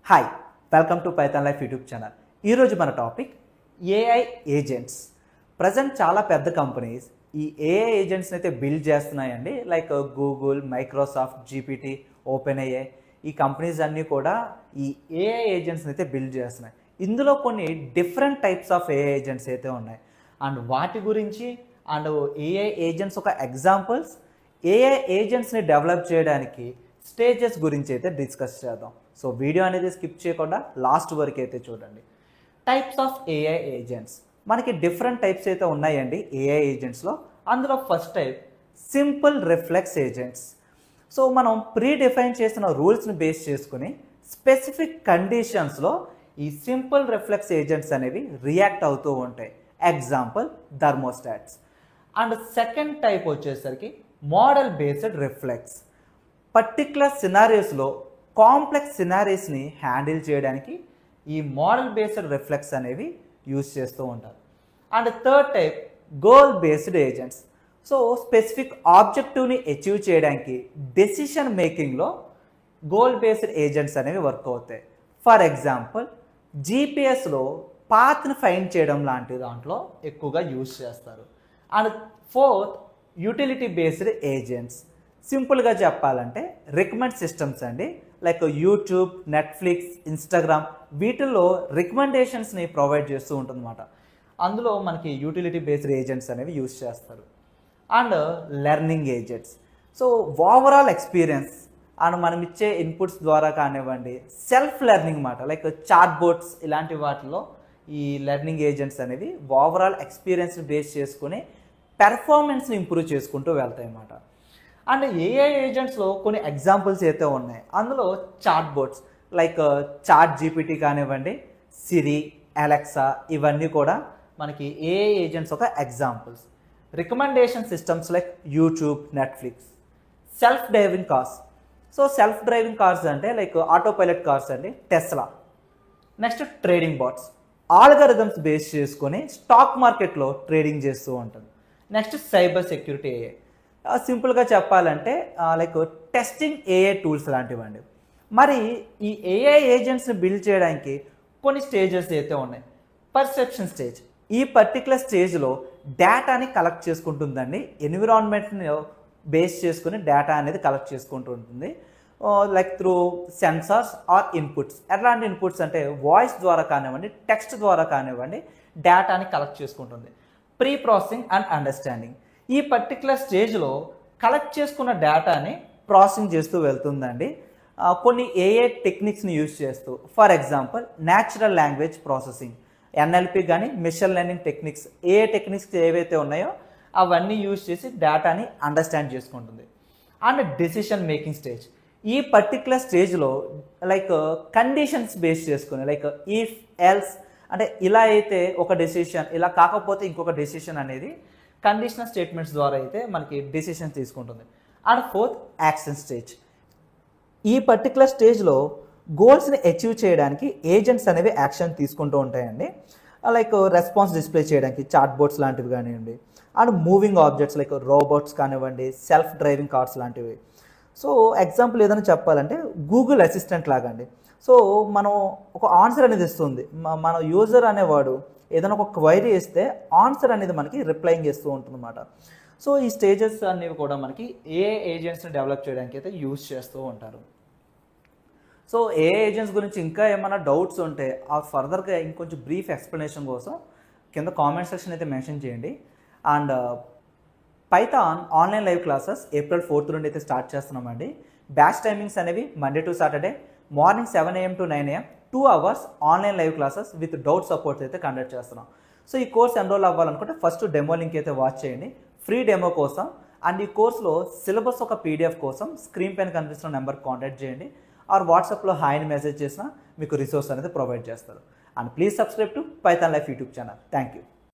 Hi welcome to Python life YouTube channel. ఈరోజు మన topic AI agents. Present చాలా పెద్ద కంపెనీస్ ఈ ఏఐ ఏజెంట్స్ని అయితే బిల్డ్ చేస్తున్నాయండి. Like Google, Microsoft, GPT, OpenAI, ఈ కంపెనీస్ అన్నీ కూడా ఈ ఏఐ ఏజెంట్స్ని అయితే బిల్డ్ చేస్తున్నాయి. ఇందులో కొన్ని different types of AI agents అయితే ఉన్నాయి అండ్ వాటి గురించి అండ్ ఏఐ ఏజెంట్స్ ఒక ఎగ్జాంపుల్స్, ఏఐ ఏజెంట్స్ని డెవలప్ చేయడానికి స్టేజెస్ గురించి అయితే డిస్కస్ చేద్దాం. సో వీడియో అనేది స్కిప్ చేయకుండా లాస్ట్ వరకు అయితే చూడండి. టైప్స్ ఆఫ్ ఏఐ ఏజెంట్స్, మనకి డిఫరెంట్ టైప్స్ అయితే ఉన్నాయండి ఏఐ ఏజెంట్స్లో. అందులో first type simple reflex agents. So మనం ప్రీ డిఫైన్ చేసిన రూల్స్ని బేస్ చేసుకుని స్పెసిఫిక్ కండిషన్స్లో ఈ సింపుల్ రిఫ్లెక్స్ ఏజెంట్స్ అనేవి రియాక్ట్ అవుతూ ఉంటాయి. Example thermostats. And second type వచ్చేసరికి మోడల్ బేస్డ్ రిఫ్లెక్స్. పర్టిక్యులర్ సినారియోస్లో కాంప్లెక్స్ సినారీస్ని హ్యాండిల్ చేయడానికి ఈ మోడల్ బేస్డ్ రిఫ్లెక్స్ అనేవి యూజ్ చేస్తూ ఉంటారు. And third type goal based agents. So specific ఆబ్జెక్టివ్ని అచీవ్ చేయడానికి డెసిషన్ మేకింగ్లో గోల్ బేస్డ్ ఏజెంట్స్ అనేవి వర్క్ అవుతాయి. ఫర్ ఎగ్జాంపుల్ జీపీఎస్లో పాత్ని ఫైండ్ చేయడం లాంటి దాంట్లో ఎక్కువగా యూజ్ చేస్తారు. And fourth utility based agents. సింపుల్గా చెప్పాలంటే రికమెండ్ సిస్టమ్స్ అండి. లైక్ యూట్యూబ్, నెట్ఫ్లిక్స్, ఇన్స్టాగ్రామ్, వీటిల్లో రికమెండేషన్స్ని ప్రొవైడ్ చేస్తూ ఉంటుందన్నమాట. అందులో మనకి యూటిలిటీ బేస్డ్ ఏజెంట్స్ అనేవి యూజ్ చేస్తారు. And learning agents. So overall experience and మనం ఇచ్చే ఇన్పుట్స్ ద్వారా కానివ్వండి, సెల్ఫ్ లెర్నింగ్ మాట లైక్ చాట్ బోట్స్ ఇలాంటి వాటిలో ఈ లెర్నింగ్ ఏజెంట్స్ అనేవి ఓవరాల్ ఎక్స్పీరియన్స్ని బేస్ చేసుకుని పెర్ఫార్మెన్స్ని ఇంప్రూవ్ చేసుకుంటూ వెళ్తాయి అన్నమాట. అండ్ ఏఐ ఏజెంట్స్లో కొన్ని ఎగ్జాంపుల్స్ అయితే ఉన్నాయి. అందులో chat bots like chat GPT కానివ్వండి, సిరి, అలెక్సా, ఇవన్నీ కూడా మనకి ఏఐ ఏజెంట్స్ ఒక examples. Recommendation systems like YouTube, Netflix. Self driving cars. So self driving cars అంటే లైక్ ఆటో పైలట్ కార్స్ అండి, Tesla. Next trading bots, algorithms base చేసుకొని stock మార్కెట్లో trading చేస్తూ ఉంటుంది. Next cyber security AI. సింపుల్గా చెప్పాలంటే like testing AI tools లాంటివండి. మరి ఈ ఏఐ ఏజెంట్స్ని బిల్డ్ చేయడానికి కొన్ని స్టేజెస్ అయితే ఉన్నాయి. Perception stage. ఈ పర్టికులర్ స్టేజ్లో డేటాని కలెక్ట్ చేసుకుంటుందండి. ఎన్విరాన్మెంట్ని బేస్ చేసుకుని డేటా అనేది కలెక్ట్ చేసుకుంటూ ఉంటుంది. Like through sensors or inputs. ఎట్లాంటి ఇన్పుట్స్ అంటే వాయిస్ ద్వారా కానివ్వండి, టెక్స్ట్ ద్వారా కానివ్వండి, డేటాని కలెక్ట్ చేసుకుంటుంది. Pre processing and understanding. ఈ పర్టికులర్ స్టేజ్లో కలెక్ట్ చేసుకున్న డేటాని ప్రాసెసింగ్ చేస్తూ వెళ్తుందండి. కొన్ని ఏఐ టెక్నిక్స్ని యూజ్ చేస్తూ, for example natural language processing, NLP కానీ machine learning techniques, AI techniques ఏవైతే ఉన్నాయో అవన్నీ యూజ్ చేసి డేటాని అండర్స్టాండ్ చేసుకుంటుంది. And decision making stage. ఈ పర్టికులర్ స్టేజ్లో లైక్ కండిషన్స్ బేస్ చేసుకుని లైక్ ఇఫ్, ఎల్స్, అంటే ఇలా అయితే ఒక డెసిషన్, ఇలా కాకపోతే ఇంకొక డెసిషన్ అనేది కండిషనల్ స్టేట్మెంట్స్ ద్వారా అయితే మనకి డెసిషన్ తీసుకుంటుంది. And fourth action stage. ఈ పర్టికులర్ స్టేజ్లో గోల్స్ని అచీవ్ చేయడానికి ఏజెంట్స్ అనేవి యాక్షన్ తీసుకుంటూ ఉంటాయండి. లైక్ రెస్పాన్స్ డిస్ప్లే చేయడానికి చాట్ బోట్స్ లాంటివి కానివ్వండి, and moving objects like robots కానివ్వండి, సెల్ఫ్ డ్రైవింగ్ కార్స్ లాంటివి. సో ఎగ్జాంపుల్ ఏదైనా చెప్పాలంటే గూగుల్ అసిస్టెంట్ లాగా అండి. సో మనం ఒక ఆన్సర్ అనేది ఇస్తుంది, మన యూజర్ అనేవాడు ఏదైనా ఒక క్వైరీ ఇస్తే ఆన్సర్ అనేది మనకి రిప్లైయింగ్ చేస్తూ ఉంటుంది అన్నమాట. సో ఈ స్టేజెస్ అనేవి కూడా మనకి ఏఐ ఏజెంట్స్ని డెవలప్ చేయడానికి అయితే యూజ్ చేస్తూ ఉంటారు. సో ఏఐ ఏజెంట్స్ గురించి ఇంకా ఏమైనా డౌట్స్ ఉంటే ఆ ఫర్దర్గా ఇంకొంచెం బ్రీఫ్ ఎక్స్ప్లెనేషన్ కోసం కింద కామెంట్ సెక్షన్ అయితే మెన్షన్ చేయండి. And Python online live classes April 4th నుండి అయితే స్టార్ట్ చేస్తున్నామండి. బ్యాచ్ టైమింగ్స్ అనేవి Monday to Saturday morning 7 AM to 9 AM 2 hours online live classes with doubt support అయితే కండక్ట్ చేస్తున్నాం. సో ఈ కోర్స్ ఎన్రోల్ అవ్వాలనుకుంటే ఫస్ట్ డెమో లింక్ అయితే watch చేయండి ఫ్రీ డెమో కోసం. అండ్ ఈ కోర్సులో సిలబస్ ఒక PDF కోసం స్క్రీన్ పైన కనిపిస్తున్న నెంబర్కి కాంటాక్ట్ చేయండి. ఆర్ వాట్సాప్లో హాయ్ని మెసేజ్ చేసినా మీకు రిసోర్స్ అనేది ప్రొవైడ్ చేస్తారు. And please subscribe to Python life YouTube channel. Thank you.